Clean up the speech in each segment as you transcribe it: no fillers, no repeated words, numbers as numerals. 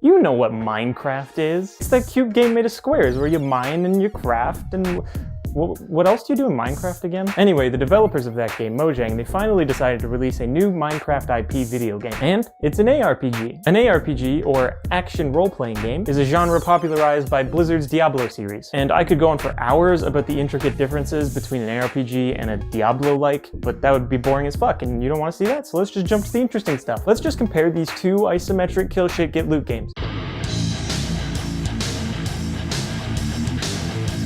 You know what Minecraft is. It's that cute game made of squares where you mine and you craft and... What else do you do in Minecraft again? Anyway, the developers of that game, Mojang, they finally decided to release a new Minecraft IP video game. And it's an ARPG. An ARPG, or action role-playing game, is a genre popularized by Blizzard's Diablo series. And I could go on for hours about the intricate differences between an ARPG and a Diablo-like, but that would be boring as fuck, and you don't want to see that, so let's just jump to the interesting stuff. Let's just compare these two isometric kill shit get loot games.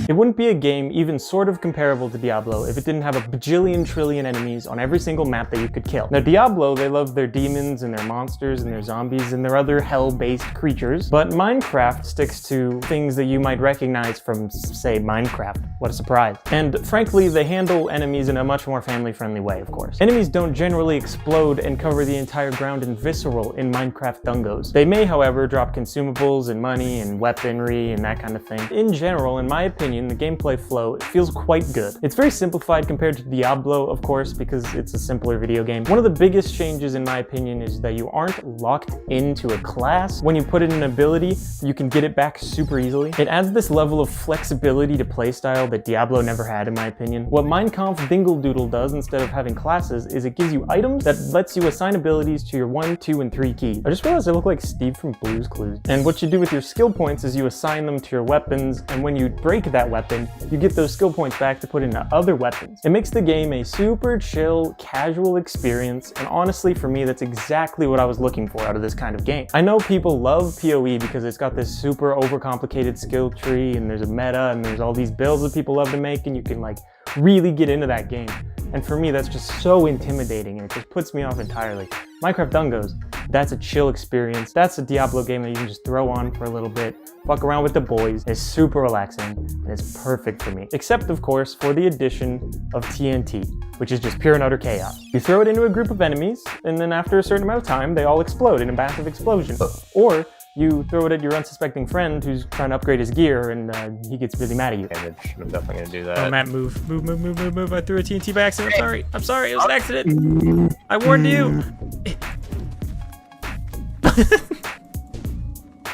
It wouldn't be a game even sort of comparable to Diablo if it didn't have a bajillion trillion enemies on every single map that you could kill. Now Diablo, they love their demons and their monsters and their zombies and their other hell-based creatures, but Minecraft sticks to things that you might recognize from, say, Minecraft. What a surprise. And frankly, they handle enemies in a much more family-friendly way, of course. Enemies don't generally explode and cover the entire ground in visceral in Minecraft Dungos. They may, however, drop consumables and money and weaponry and that kind of thing. In general, in my opinion, the gameplay flow, it feels quite good. It's very simplified compared to Diablo, of course, because it's a simpler video game. One of the biggest changes, in my opinion, is that you aren't locked into a class. When you put in an ability, you can get it back super easily. It adds this level of flexibility to playstyle that Diablo never had, in my opinion. What Minecraftdungeonsgameplay does, instead of having classes, is it gives you items that lets you assign abilities to your 1, 2, and 3 keys. I just realized I look like Steve from Blue's Clues. And what you do with your skill points is you assign them to your weapons, and when you break that weapon, you get those skill points back to put into other weapons. It makes the game a super chill, casual experience, and honestly, for me, that's exactly what I was looking for out of this kind of game. I know people love PoE because it's got this super overcomplicated skill tree, and there's a meta, and there's all these builds that people love to make, and you can like really get into that game. And for me, that's just so intimidating, and it just puts me off entirely. Minecraft Dungos, that's a chill experience. That's a Diablo game that you can just throw on for a little bit, fuck around with the boys. It's super relaxing, and it's perfect for me. Except, of course, for the addition of TNT, which is just pure and utter chaos. You throw it into a group of enemies, and then after a certain amount of time, they all explode in a massive explosion. Or you throw it at your unsuspecting friend who's trying to upgrade his gear, and he gets really mad at you. Damage. I'm definitely gonna do that. Oh, Matt, move. Move. I threw a TNT by accident. I'm sorry. It was an accident. I warned you.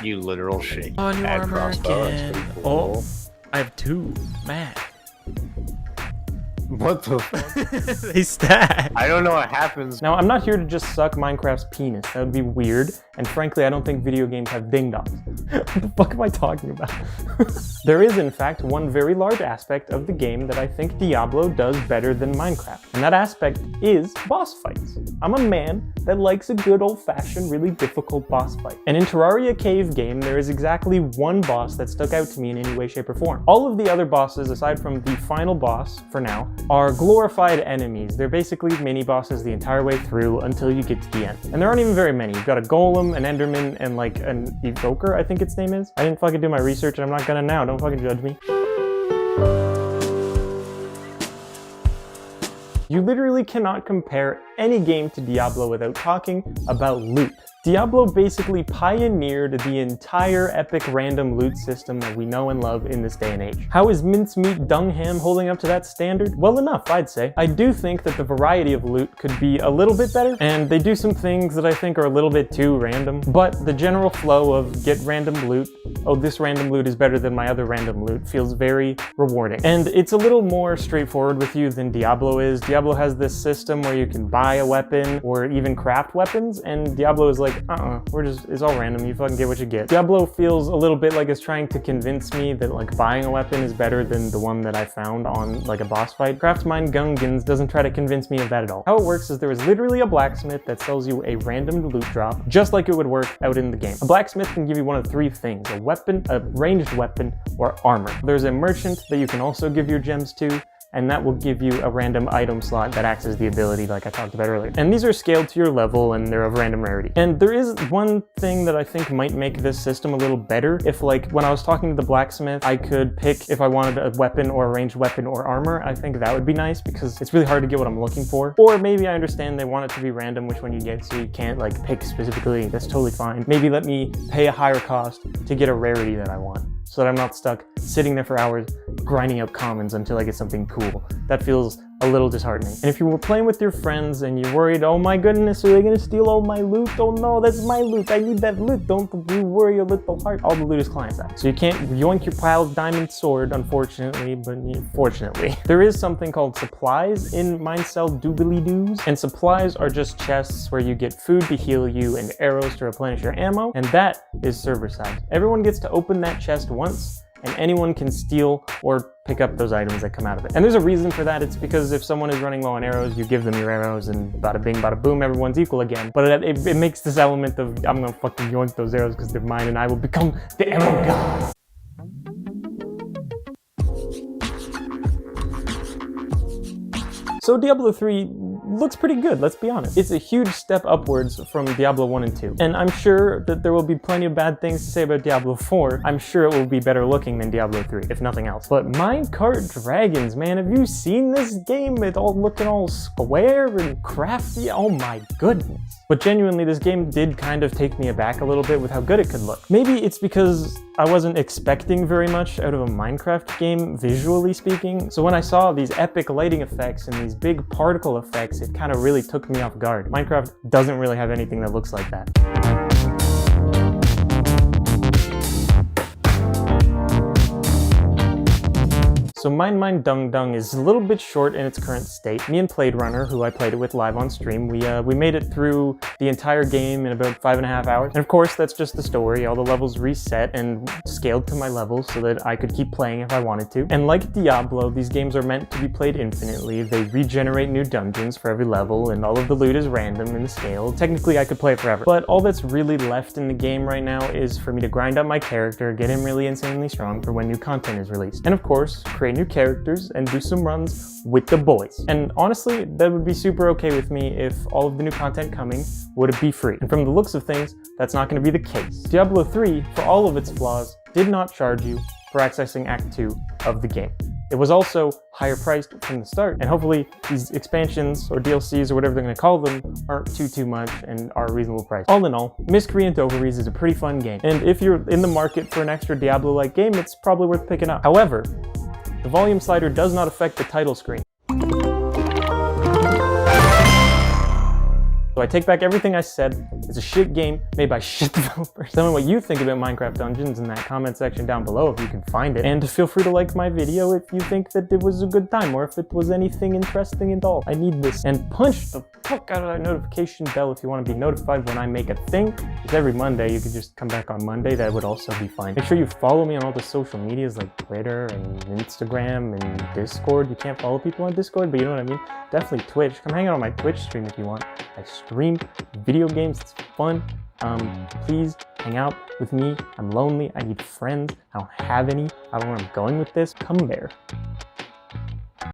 You literal shit. On your armor again. Cool. Oh, I have 2. Matt. What the fuck? They stack. I don't know what happens. Now, I'm not here to just suck Minecraft's penis. That would be weird. And frankly, I don't think video games have ding-dongs. What the fuck am I talking about? There is, in fact, one very large aspect of the game that I think Diablo does better than Minecraft. And that aspect is boss fights. I'm a man that likes a good old-fashioned, really difficult boss fight. And in Terraria Cave Game, there is exactly one boss that stuck out to me in any way, shape, or form. All of the other bosses, aside from the final boss, for now, are glorified enemies. They're basically mini-bosses the entire way through until you get to the end. And there aren't even very many. You've got a golem, an enderman, and like an evoker, I think its name is. I didn't fucking do my research, and I'm not gonna now. Don't fucking judge me. You literally cannot compare any game to Diablo without talking about loot. Diablo basically pioneered the entire epic random loot system that we know and love in this day and age. How is Mincemeat Dungham holding up to that standard? Well enough, I'd say. I do think that the variety of loot could be a little bit better, and they do some things that I think are a little bit too random, but the general flow of get random loot, oh, this random loot is better than my other random loot, feels very rewarding. And it's a little more straightforward with you than Diablo is. Diablo has this system where you can buy a weapon or even craft weapons, and Diablo is like, it's all random, you fucking get what you get. Diablo feels a little bit like it's trying to convince me that like buying a weapon is better than the one that I found on like a boss fight. Minecraftdungeonsgameplay doesn't try to convince me of that at all. How it works is there is literally a blacksmith that sells you a random loot drop, just like it would work out in the game. A blacksmith can give you one of 3 things: a weapon, a ranged weapon, or armor. There's a merchant that you can also give your gems to, and that will give you a random item slot that acts as the ability like I talked about earlier. And these are scaled to your level, and they're of random rarity. And there is one thing that I think might make this system a little better. If like when I was talking to the blacksmith, I could pick if I wanted a weapon or a ranged weapon or armor, I think that would be nice because it's really hard to get what I'm looking for. Or maybe I understand they want it to be random which one you get, so you can't like pick specifically. That's totally fine. Maybe let me pay a higher cost to get a rarity that I want, so that I'm not stuck sitting there for hours grinding out commons until I get something cool. That feels a little disheartening. And if you were playing with your friends and you're worried, oh my goodness, are they gonna steal all my loot? Oh no, that's my loot, I need that loot. Don't you worry your little heart. All the loot is client side. So you can't yoink your pile of diamond sword, unfortunately, but fortunately. There is something called supplies in Minecraft doobly-doos, and supplies are just chests where you get food to heal you and arrows to replenish your ammo, and that is server side. Everyone gets to open that chest once, and anyone can steal or pick up those items that come out of it. And there's a reason for that. It's because if someone is running low on arrows, you give them your arrows and bada bing, bada boom, everyone's equal again. But it makes this element of, I'm gonna fucking yoink those arrows because they're mine and I will become the arrow god. So Diablo 3 looks pretty good, let's be honest. It's a huge step upwards from Diablo 1 and 2. And I'm sure that there will be plenty of bad things to say about Diablo 4. I'm sure it will be better looking than Diablo 3, if nothing else. But Minecraft Dragons, man, have you seen this game? It's all looking all square and crafty. Oh my goodness. But genuinely, this game did kind of take me aback a little bit with how good it could look. Maybe it's because I wasn't expecting very much out of a Minecraft game, visually speaking. So when I saw these epic lighting effects and these big particle effects, it kind of really took me off guard. Minecraft doesn't really have anything that looks like that. So Mine Dung Dung is a little bit short in its current state. Me and Played Runner, who I played it with live on stream, we made it through the entire game in about 5.5 hours. And of course, that's just the story. All the levels reset and scaled to my level so that I could keep playing if I wanted to. And like Diablo, these games are meant to be played infinitely. They regenerate new dungeons for every level, and all of the loot is random in the scale. Technically, I could play it forever. But all that's really left in the game right now is for me to grind up my character, get him really insanely strong for when new content is released. And of course, create new characters and do some runs with the boys. And honestly, that would be super okay with me if all of the new content coming would be free. And from the looks of things, that's not going to be the case. Diablo 3, for all of its flaws, did not charge you for accessing Act 2 of the game. It was also higher priced from the start, and hopefully these expansions or DLCs or whatever they're going to call them aren't too much and are a reasonable price. All in all, Miscreant Ovaries is a pretty fun game, and if you're in the market for an extra Diablo-like game, it's probably worth picking up. However, the volume slider does not affect the title screen. So I take back everything I said. It's a shit game made by shit developers. Tell me what you think about Minecraft Dungeons in that comment section down below if you can find it. And feel free to like my video if you think that it was a good time or if it was anything interesting at all. I need this. And punch the fuck out of that notification bell if you want to be notified when I make a thing. Because every Monday, you could just come back on Monday. That would also be fine. Make sure you follow me on all the social medias like Twitter and Instagram and Discord. You can't follow people on Discord, but you know what I mean? Definitely Twitch. Come hang out on my Twitch stream if you want. I stream video games. It's fun. Please hang out with me. I'm lonely. I need friends. I don't have any. I don't know where I'm going with this. Come there.